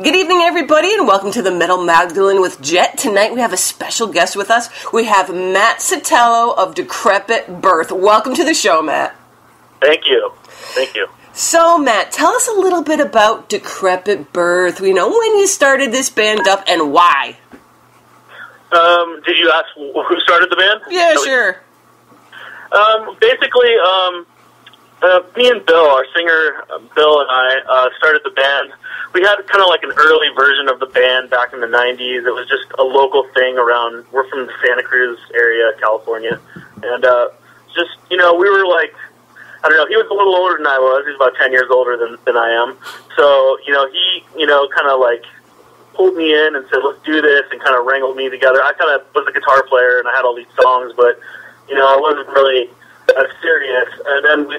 Good evening, everybody, and welcome to the Metal Magdalene with Jet. Tonight we have a special guest with us. We have Matt Sotelo of Decrepit Birth. Welcome to the show, Matt. Thank you. Thank you. So, Matt, tell us a little bit about Decrepit Birth. We know when you started this band up and why. Did you ask who started the band? Yeah, sure. Basically, me and Bill, our singer, Bill and I, started the band. We had kind of like an early version of the band back in the 90s. It was just a local thing around, we're from the Santa Cruz area, California. And just, you know, we were like, I don't know, he was a little older than I was. He was about 10 years older than I am. So, you know, he, you know, kind of like pulled me in and said, let's do this, and kind of wrangled me together. I kind of was a guitar player, and I had all these songs, but, you know, I wasn't really serious. And then, we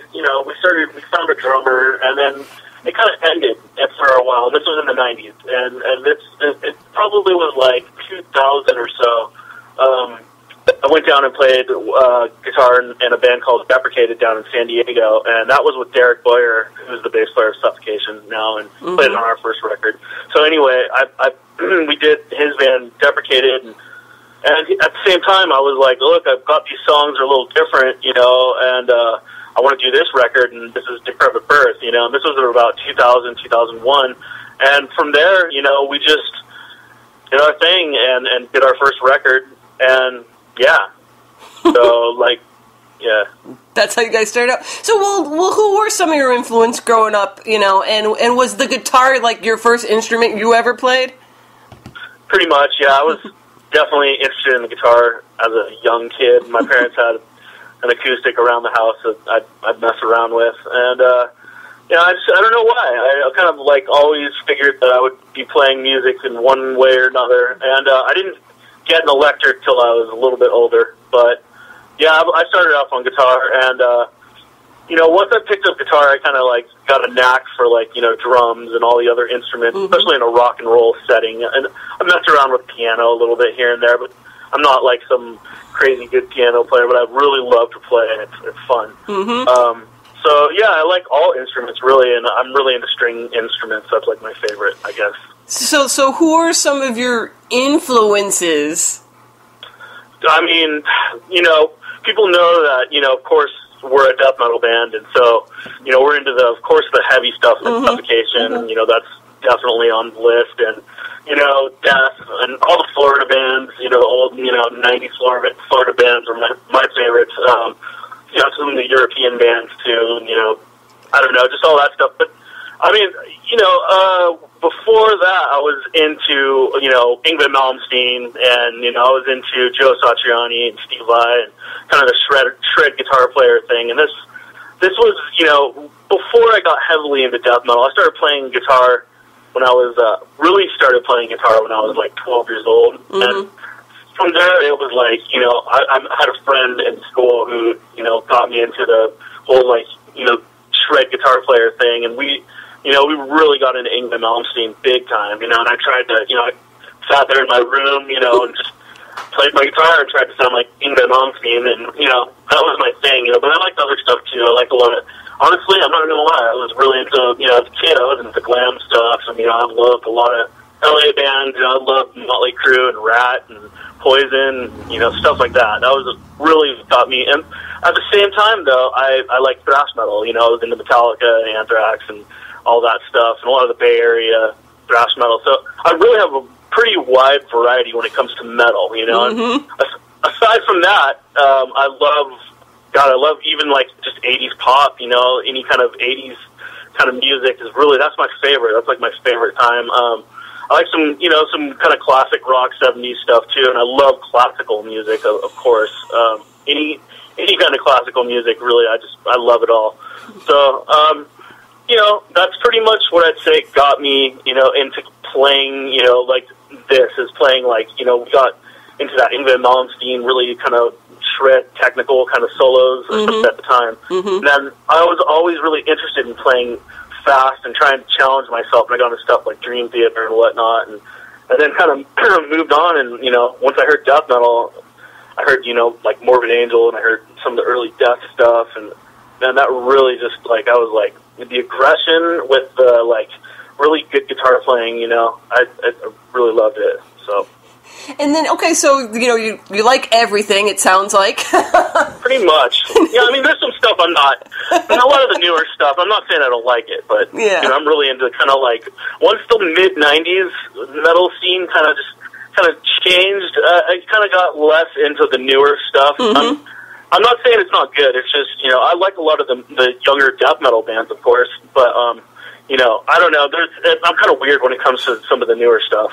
found a drummer, and then it kind of ended for a while. This was in the 90s, and it probably was like 2000 or so. I went down and played guitar in a band called Decrepit down in San Diego, and that was with Derek Boyer, who's the bass player of Suffocation now, and played it on our first record. So anyway, we did his band Decrepit, and at the same time, I was like, look, I've got these songs are a little different, you know, and I want to do this record, and this is Decrepit Birth, you know, and this was about 2000, 2001, and from there, you know, we just did our thing and did our first record, and yeah, so, like, yeah. That's how you guys started out. So, well, who were some of your influence growing up, you know, and was the guitar, like, your first instrument you ever played? Pretty much, yeah. I was definitely interested in the guitar as a young kid. My parents had an acoustic around the house that I'd mess around with, and you know, I don't know why. I kind of like always figured that I would be playing music in one way or another, and I didn't get an electric till I was a little bit older. But yeah, I started off on guitar, and you know, once I picked up guitar, I kind of like got a knack for like, you know, drums and all the other instruments, especially in a rock and roll setting. And I messed around with piano a little bit here and there, but I'm not like some crazy good piano player, but I really love to play, and it's fun. So yeah, I like all instruments really, and I'm really into string instruments. That's like my favorite, I guess. So who are some of your influences? I mean, you know, people know that, you know, of course, we're a death metal band, and so, you know, we're into of course, the heavy stuff like Suffocation, you know, that's definitely on the list, and, you know, Death, and all the Florida bands, you know, old, you know, 90s Florida bands are my favorites, you know, some of the European bands, too, and, you know, I don't know, just all that stuff, but, I mean, you know, before that, I was into, you know, Yngwie Malmsteen, and, you know, I was into Joe Satriani and Steve Vai, and kind of the shred guitar player thing, and this was, you know, before I got heavily into death metal. I started playing guitar when I was, really started playing guitar when I was, like, 12 years old, and from there, it was like, you know, I had a friend in school who, you know, got me into the whole, like, you know, shred guitar player thing, and we really got into Yngwie Malmsteen big time, you know, and I tried to, you know, I sat there in my room, you know, and just played my guitar and tried to sound like Yngwie Malmsteen, and, you know, that was my thing, you know, but I liked other stuff, too. I liked a lot of, honestly, I'm not going to lie, I was really into, you know, as a kid, I was into glam stuff, and, you know, I loved a lot of LA bands, you know, I loved Motley Crue and Rat and Poison, you know, stuff like that. That was really got me, and at the same time, though, I liked thrash metal, you know, I was into Metallica and Anthrax and all that stuff, and a lot of the Bay Area thrash metal. So I really have a pretty wide variety when it comes to metal, you know. And aside from that, I love even like just 80s pop, you know, any kind of 80s kind of music is really, that's my favorite. That's like my favorite time. I like some, you know, some kind of classic rock 70s stuff too, and I love classical music, of course. Any kind of classical music, really, I love it all. So, you know, that's pretty much what I'd say got me, you know, into playing, you know, like this, is playing, like, you know, we got into that Yngwie Malmsteen, really kind of shred, technical kind of solos at the time. And then I was always really interested in playing fast and trying to challenge myself, and I got into stuff like Dream Theater and whatnot, and then kind of moved on, and, you know, once I heard death metal, I heard, you know, like Morbid Angel, and I heard some of the early Death stuff, and that really just, like, I was like, the aggression with the, like, really good guitar playing. You know, I really loved it. So. And then, okay, so, you know, you like everything, it sounds like. Pretty much. Yeah, I mean, there's some stuff I'm not, and a lot of the newer stuff, I'm not saying I don't like it, but, yeah. You know, I'm really into kind of like, once the mid-90s metal scene kind of changed, I kind of got less into the newer stuff. Mm-hmm. I'm not saying it's not good, it's just, you know, I like a lot of the younger death metal bands, of course, but, you know, I don't know, I'm kind of weird when it comes to some of the newer stuff.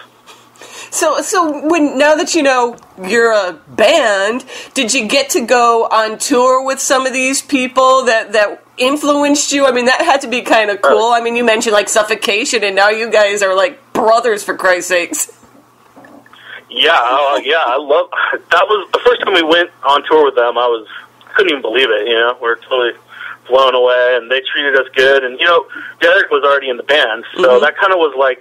So now that you know you're a band, did you get to go on tour with some of these people that influenced you? I mean, that had to be kind of cool. I mean, you mentioned like Suffocation, and now you guys are like brothers, for Christ's sakes. Yeah, I love that. Was the first time we went on tour with them. Couldn't even believe it. You know, we're totally blown away, and they treated us good. And you know, Derek was already in the band, so that kind of was like.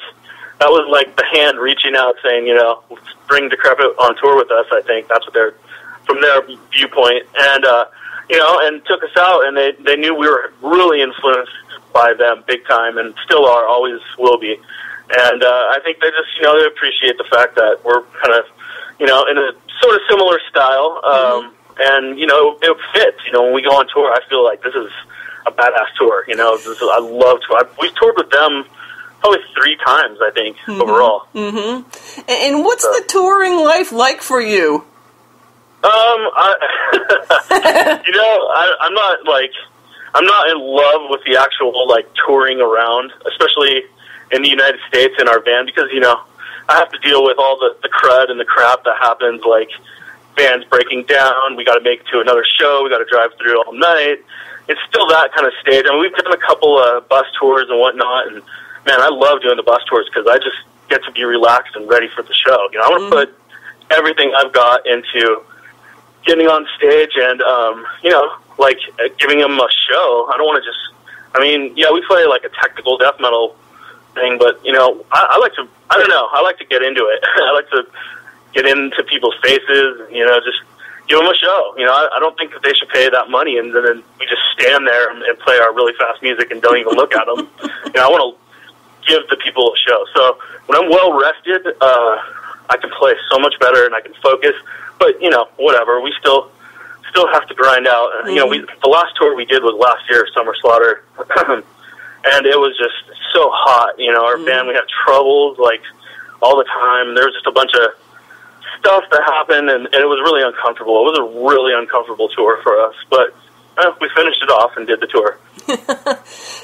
That was like the hand reaching out saying, you know, bring Decrepit on tour with us, I think. That's what from their viewpoint. And, you know, and took us out, and they knew we were really influenced by them big time, and still are, always will be. And I think they just, you know, they appreciate the fact that we're kind of, you know, in a sort of similar style. And, you know, it fits. You know, when we go on tour, I feel like this is a badass tour. You know, I love tour. We've toured with them probably 3 times, I think, overall. Mm-hmm. And what's the touring life like for you? You know, I'm not in love with the actual, like, touring around, especially in the United States in our van, because, you know, I have to deal with all the crud and the crap that happens, like vans breaking down, we got to make it to another show, we got to drive through all night. It's still that kind of stage. I mean, we've done a couple of bus tours and whatnot, and man, I love doing the bus tours because I just get to be relaxed and ready for the show. You know, I want to put everything I've got into getting on stage and, you know, like giving them a show. I don't want to just, I mean, yeah, we play like a technical death metal thing, but, you know, I like to, I don't know, I like to get into it. I like to get into people's faces, you know, just give them a show. You know, I don't think that they should pay that money and then we just stand there and play our really fast music and don't even look at them. You know, I want to give the people a show. So when I'm well rested, I can play so much better and I can focus. But you know, whatever. We still have to grind out. You know, the last tour we did was last year, Summer Slaughter, and it was just so hot. You know, our band, we had troubles like all the time. There was just a bunch of stuff that happened, and it was really uncomfortable. It was a really uncomfortable tour for us, but we finished it off and did the tour.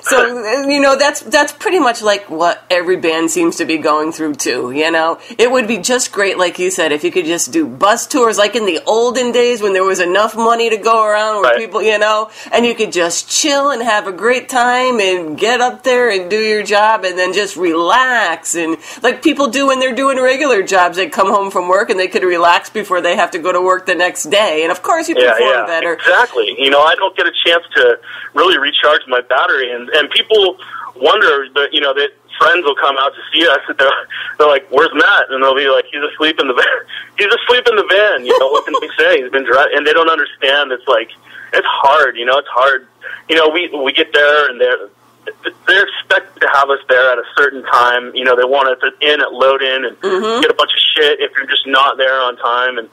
So, you know, that's pretty much like what every band seems to be going through too, you know. It would be just great, like you said, if you could just do bus tours like in the olden days when there was enough money to go around where people, you know, and you could just chill and have a great time and get up there and do your job and then just relax. And like people do when they're doing regular jobs, they come home from work and they could relax before they have to go to work the next day. And of course you perform better. Exactly. You know, I don't get a chance to really recharge my battery, and people wonder that, you know, that friends will come out to see us and they're like, where's Matt? And they'll be like, he's asleep in the van. He's asleep in the van. You know, what can we say? He's been driving, and they don't understand. It's like, it's hard, you know, it's hard. You know, we get there and they're expected to have us there at a certain time. You know, they want us at load in and get a bunch of shit if you're just not there on time and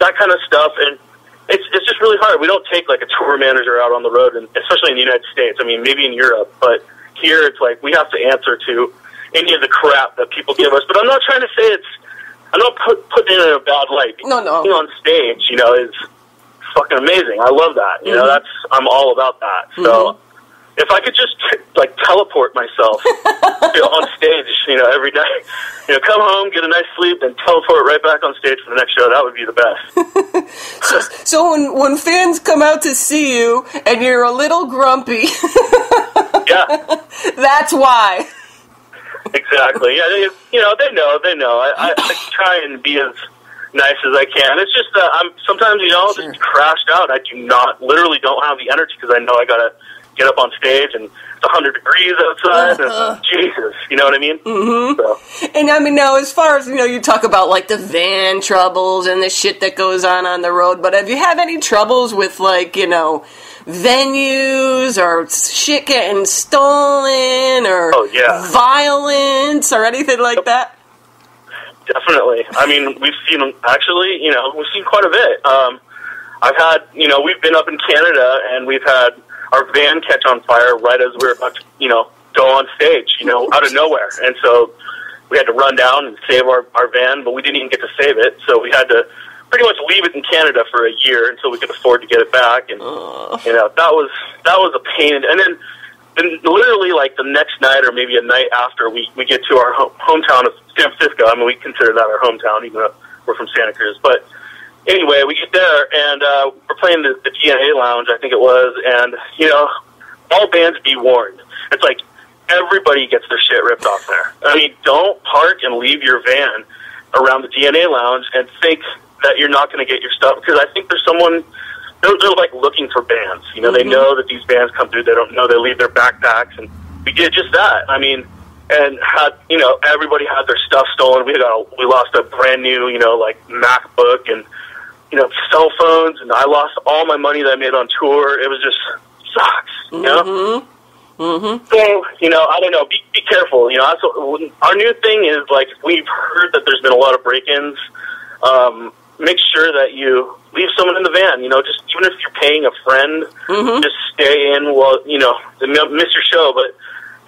that kind of stuff. And it's just really hard. We don't take like a tour manager out on the road, and especially in the United States. I mean, maybe in Europe, but here it's like we have to answer to any of the crap that people give us. But I'm not trying to say I'm not putting it in a bad light. No. Being on stage, you know, is fucking amazing. I love that. You know, I'm all about that. So if I could just like teleport myself on stage, you know, every night, you know, come home, get a nice sleep, and teleport right back on stage for the next show, that would be the best. So when fans come out to see you and you're a little grumpy, that's why. Exactly. Yeah, you know, they know. I try and be as nice as I can. It's just that I'm sometimes, you know, just crashed out. I literally don't have the energy because I know I gotta get up on stage and it's 100 degrees outside and Jesus, you know what I mean? So. And I mean, now as far as, you know, you talk about like the van troubles and the shit that goes on the road, but have you had any troubles with like, you know, venues or shit getting stolen or violence or anything like that? Definitely. I mean, we've seen quite a bit. I've had, we've been up in Canada and we've had our van catch on fire right as we were about to, go on stage, out of nowhere. And so we had to run down and save our van, but we didn't even get to save it. So we had to pretty much leave it in Canada for a year until we could afford to get it back. And, that was a pain. And then literally like the next night or maybe a night after we get to our hometown of San Francisco. I mean, we consider that our hometown, even though we're from Santa Cruz. But anyway, we get there and we're playing the DNA Lounge, I think it was. And, all bands be warned. It's like, everybody gets their shit ripped off there. I mean, don't park and leave your van around the DNA Lounge and think that you're not going to get your stuff, because I think there's someone, they're like looking for bands. They know that these bands come through. They don't know. They leave their backpacks, and we did just that. I mean, and had, everybody had their stuff stolen. We lost a brand new, like MacBook and, cell phones, and I lost all my money that I made on tour. It was just sucks, you know? Mm-hmm. So, I don't know, be careful, so our new thing is, like, if we've heard that there's been a lot of break-ins, make sure that you leave someone in the van, just, even if you're paying a friend, just stay in, miss your show, but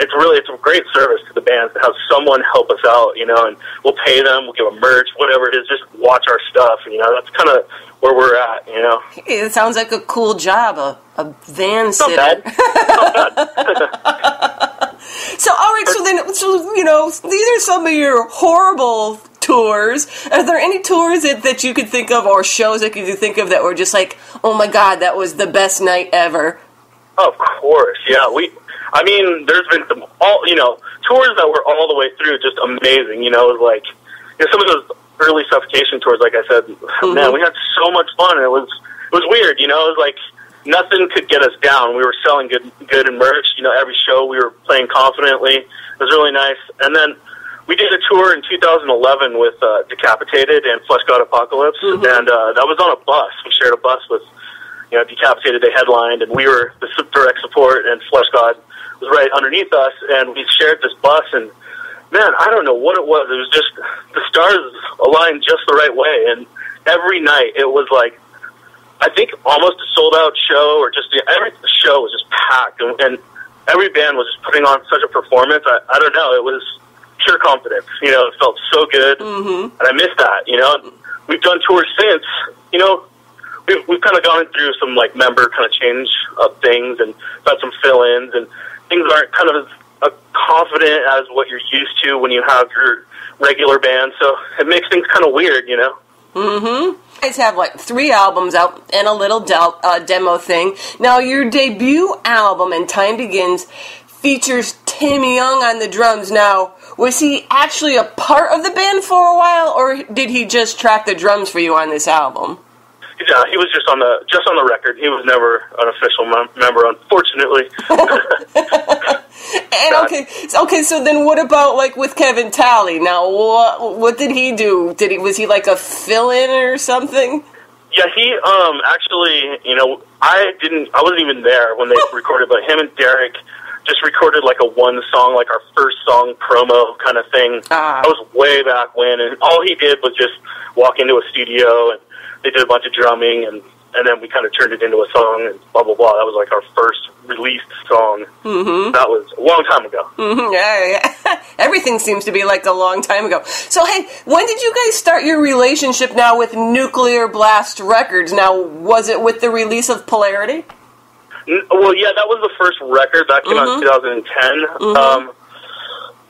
it's a great service to the bands to have someone help us out, and we'll pay them, we'll give them merch, whatever it is, just watch our stuff, that's kind of where we're at, It sounds like a cool job, a van sitter. Not bad. So, all right, so these are some of your horrible tours. Are there any tours that you could think of, or shows that you could think of that were just like, oh my God, that was the best night ever? Of course, yeah. There's been some tours that were all the way through just amazing. It was like some of those early Suffocation tours. Like I said, man, we had so much fun. And it was weird. It was like nothing could get us down. We were selling good and merch. Every show we were playing confidently. It was really nice. And then we did a tour in 2011 with Decapitated and Flesh God Apocalypse, and that was on a bus. We shared a bus with Decapitated. They headlined, and we were the direct support, and Flesh God was right underneath us, and we shared this bus, and man, I don't know what it was. It was just the stars aligned just the right way, and every night it was like, I think almost a sold-out show, or just every show was just packed, and every band was just putting on such a performance. I don't know, it was pure confidence. It felt so good, and I miss that. We've done tours since. We've kind of gone through some like member kind of change up things, and got some fill-ins, and things aren't kind of as confident as what you're used to when you have your regular band. So it makes things kind of weird, You guys have like 3 albums out and a little demo thing. Now, your debut album, And Time Begins, features Tim Young on the drums. Now, was he actually a part of the band for a while, or did he just track the drums for you on this album? Yeah, he was just on the record. He was never an official member, unfortunately. And okay. So then, what about like with Kevin Talley? Now, what did he do? Was he like a fill-in or something? Yeah, he actually, I wasn't even there when they recorded, but him and Derek just recorded like a one song, like our first song promo kind of thing. That was way back when, and all he did was just walk into a studio, and they did a bunch of drumming, and then we kind of turned it into a song, and blah, blah, blah. That was like our first released song. That was a long time ago. Yeah. Everything seems to be like a long time ago. So, hey, when did you guys start your relationship now with Nuclear Blast Records? Now, was it with the release of Polarity? Well, yeah, that was the first record. That came out in 2010.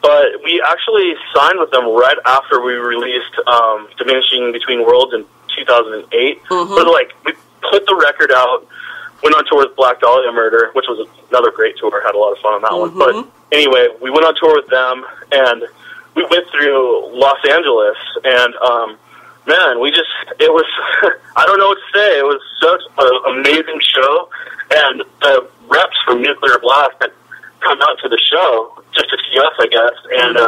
But we actually signed with them right after we released Diminishing Between Worlds in 2008. So, like, we put the record out, went on tour with Black Dahlia Murder, which was another great tour. Had a lot of fun on that one. But anyway, we went on tour with them, and we went through Los Angeles, and man, it was, I don't know what to say. It was such an amazing show, and the reps from Nuclear Blast had come out to the show just to see us, I guess, and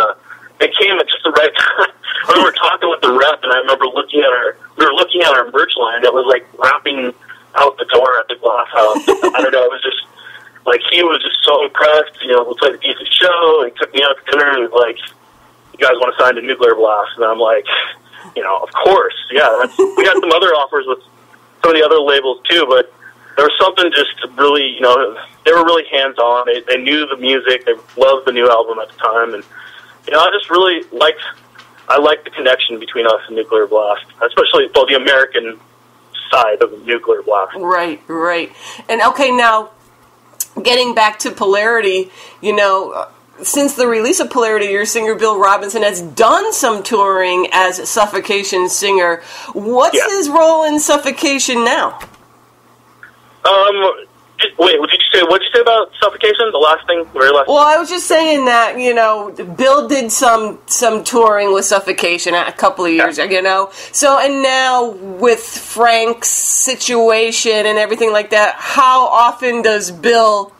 they came at just the right time. I remember talking with the rep, and I remember we were looking at our merch line that was like wrapping out the door at the Blast House. I don't know, it was just, like, he was just so impressed. You know, we played a decent show, and he took me out to dinner, and was like, you guys want to sign to Nuclear Blast? And I'm like, you know, of course, yeah. We had some other offers with some of the other labels, too, but there was something just really, you know, they were really hands-on. They knew the music. They loved the new album at the time. And, you know, I just really liked the connection between us and Nuclear Blast, especially, well, the American side of Nuclear Blast. Right, right. And, okay, now, getting back to Polarity, you know, since the release of Polarity, your singer Bill Robinson has done some touring as Suffocation's singer. What's his role in Suffocation now? Wait, what'd you say about Suffocation? The last thing, very last. Well, I was just saying that, you know, Bill did some touring with Suffocation a couple of years ago, you know. So, and now with Frank's situation and everything like that, how often does Bill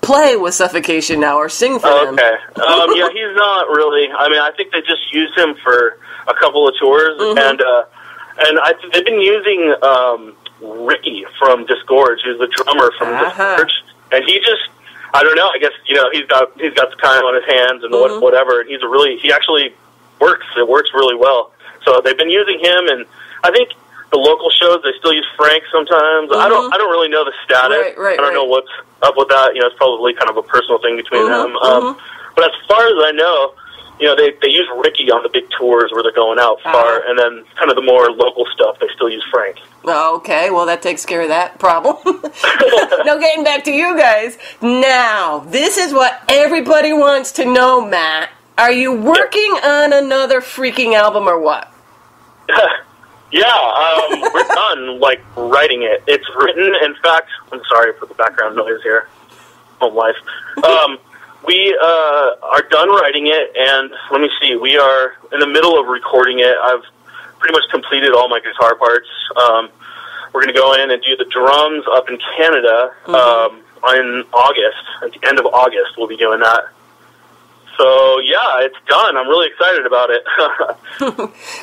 play with Suffocation now or sing for them? Okay. Yeah, he's not really. I mean, I think they just use him for a couple of tours, and they've been using Ricky from Disgorge, who's the drummer from Disgorge, and he just, I don't know, I guess, you know, he's got the time on his hands and whatever, and he actually works. It works really well. So they've been using him, and I think the local shows, they still use Frank sometimes. I don't really know the status. I don't know what's up with that. You know, it's probably kind of a personal thing between them. But as far as I know, you know, they use Ricky on the big tours where they're going out far, and then kind of the more local stuff, they still use Frank. Okay, well, that takes care of that problem. Now, getting back to you guys. Now, this is what everybody wants to know, Matt. Are you working on another freaking album or what? Yeah, we're done, like, writing it. It's written, in fact, I'm sorry for the background noise here. Home life. We are done writing it, and let me see, we are in the middle of recording it. I've pretty much completed all my guitar parts. We're going to go in and do the drums up in Canada in August. At the end of August, we'll be doing that. So, yeah, it's done. I'm really excited about it.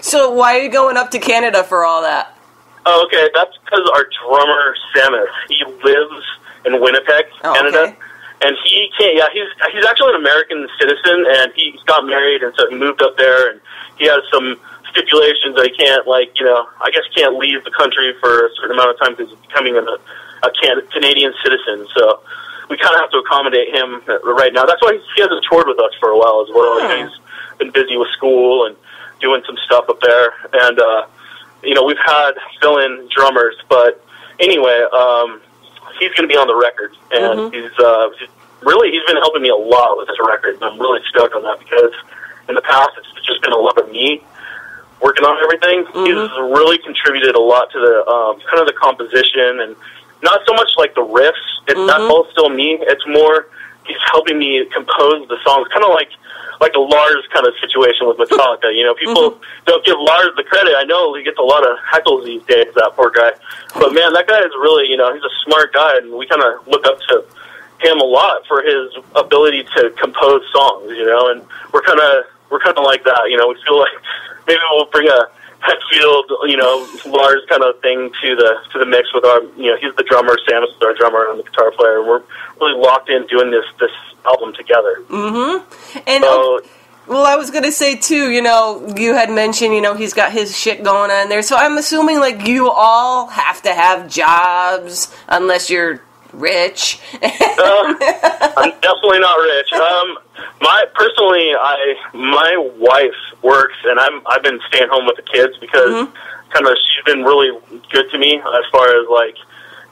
So why are you going up to Canada for all that? Oh, okay, that's because our drummer, Samus, he lives in Winnipeg, Canada. Okay. And he can't, he's actually an American citizen, and he got married, and so he moved up there, and he has some stipulations that he can't, like, you know, I guess can't leave the country for a certain amount of time because he's becoming a Canadian citizen, so we kind of have to accommodate him right now. That's why he hasn't toured with us for a while as well. You know, he's been busy with school and doing some stuff up there, and, you know, we've had fill-in drummers, but anyway, he's going to be on the record, and he's been helping me a lot with this record, and I'm really stoked on that because in the past it's just been a lot of me working on everything. He's really contributed a lot to the kind of the composition, and not so much like the riffs. It's not all still me. It's more he's helping me compose the songs, kind of like a Lars kind of situation with Metallica. You know, people don't give Lars the credit. I know he gets a lot of heckles these days, that poor guy. But, man, that guy is really, you know, he's a smart guy, and we kind of look up to him a lot for his ability to compose songs, you know, and we're kind of like that, you know. We feel like maybe we'll bring a Hetfield, you know, Lars kind of thing to the mix with our, you know, he's the drummer, Sam is our drummer, and the guitar player, and we're really locked in doing this album together. And so, well, I was going to say, too, you know, you had mentioned, you know, he's got his shit going on there, so I'm assuming, like, you all have to have jobs unless you're rich. I'm definitely not rich. My wife works, and I've been staying home with the kids because kind of she's been really good to me as far as, like,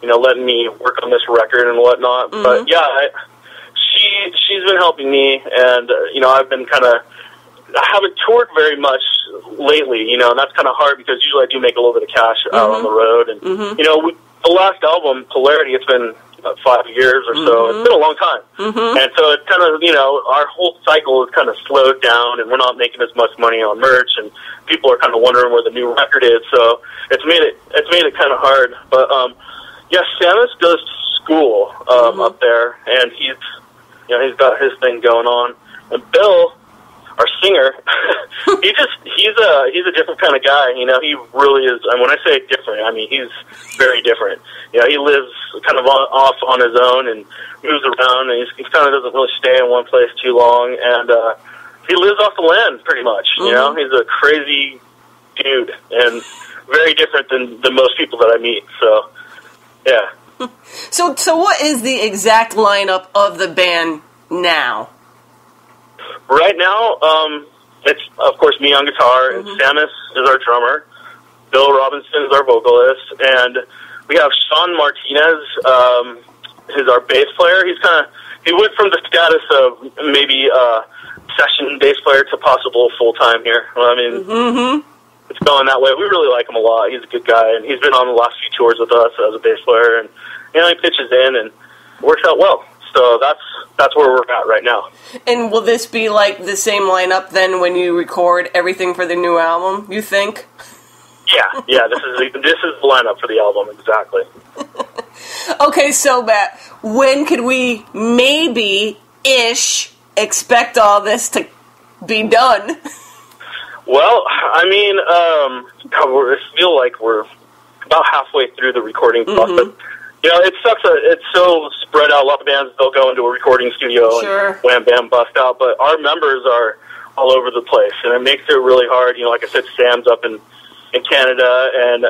you know, letting me work on this record and whatnot. But yeah, she's been helping me, and you know, I haven't toured very much lately, you know, and that's kind of hard because usually I do make a little bit of cash out on the road, and you know, the last album, Polarity, it's been 5 years or so. It's been a long time. And so it's kind of, you know, our whole cycle is kind of slowed down, and we're not making as much money on merch, and people are kind of wondering where the new record is. So it's made it kind of hard. But yeah, Samus goes to school up there, and he's got his thing going on. And Bill, our singer, he's a different kind of guy. You know, he really is. And when I say different, I mean he's very different. You know, he lives kind of off on his own and moves around, and he kind of doesn't really stay in one place too long. And he lives off the land pretty much. You know, he's a crazy dude and very different than most people that I meet. So, yeah. So what is the exact lineup of the band now? Right now, it's, of course, me on guitar, and Samus is our drummer, Bill Robinson is our vocalist, and we have Sean Martinez, who's our bass player. He went from the status of maybe session bass player to possible full-time here. I mean, it's going that way. We really like him a lot. He's a good guy, and he's been on the last few tours with us as a bass player, and you know, he pitches in and works out well. So that's where we're at right now. And will this be like the same lineup then when you record everything for the new album, you think? Yeah, this is the lineup for the album, exactly. Okay, so Matt, when could we maybe-ish expect all this to be done? Well, I mean, I feel like we're about halfway through the recording process. You know, it sucks. It's so spread out. A lot of bands, they'll go into a recording studio and wham, bam, bust out. But our members are all over the place, and it makes it really hard. You know, like I said, Sam's up in Canada, and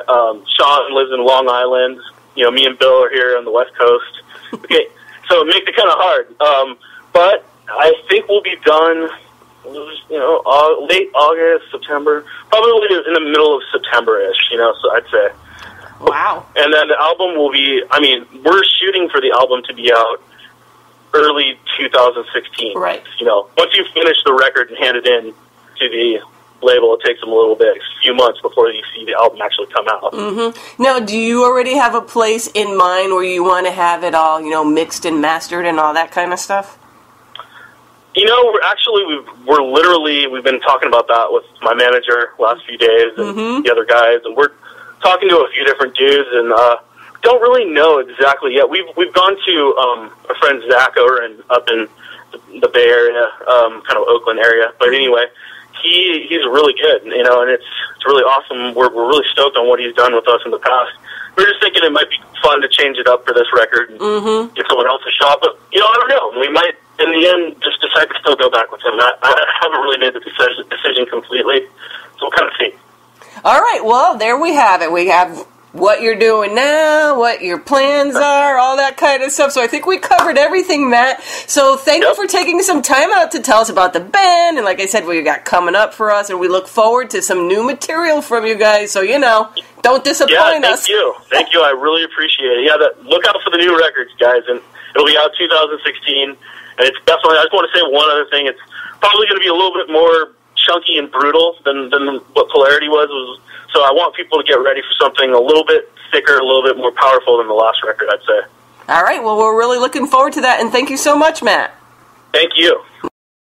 Sean lives in Long Island. You know, me and Bill are here on the West Coast. Okay, so it makes it kind of hard. But I think we'll be done, you know, late August, September, probably in the middle of September-ish, you know, so I'd say. Wow. And then the album will be, I mean, we're shooting for the album to be out early 2016. Right. You know, once you finish the record and hand it in to the label, it takes them a little bit, a few months before you see the album actually come out. Now, do you already have a place in mind where you want to have it all, you know, mixed and mastered and all that kind of stuff? You know, we've been talking about that with my manager last few days and the other guys, and we're talking to a few different dudes, and don't really know exactly yet. We've gone to our friend Zach over up in the Bay Area, kind of Oakland area. But anyway, he's really good, you know, and it's really awesome. We're really stoked on what he's done with us in the past. We're just thinking it might be fun to change it up for this record and give someone else a shot. But you know, I don't know. We might, in the end, just decide to still go back with him. I haven't really made the decision completely, so we'll kind of see. All right, well, there we have it. We have what you're doing now, what your plans are, all that kind of stuff. So I think we covered everything, Matt. So thank you for taking some time out to tell us about the band. And like I said, what you got coming up for us. And we look forward to some new material from you guys. So, you know, don't disappoint us. Thank you. I really appreciate it. Yeah, look out for the new records, guys. And it'll be out 2016. And it's definitely, I just want to say one other thing. It's probably going to be a little bit more chunky and brutal than what Polarity was. So I want people to get ready for something a little bit thicker, a little bit more powerful than the last record, I'd say. All right, well, we're really looking forward to that, and thank you so much, Matt. Thank you.